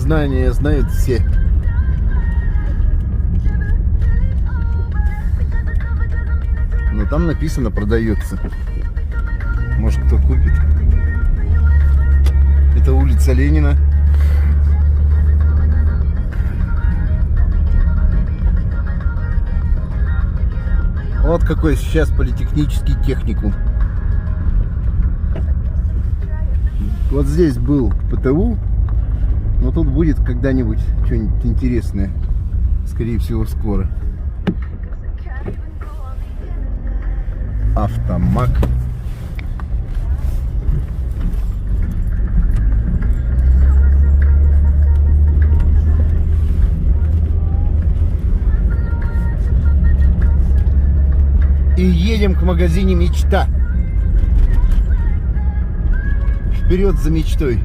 знания знают все. Но там написано продается. Может, кто купит. Это улица Ленина. Вот какой сейчас политехнический техникум. Вот здесь был ПТУ, но тут будет когда-нибудь что-нибудь интересное. Скорее всего, скоро. Автомаг. И едем к магазине «Мечта». Вперед за мечтой.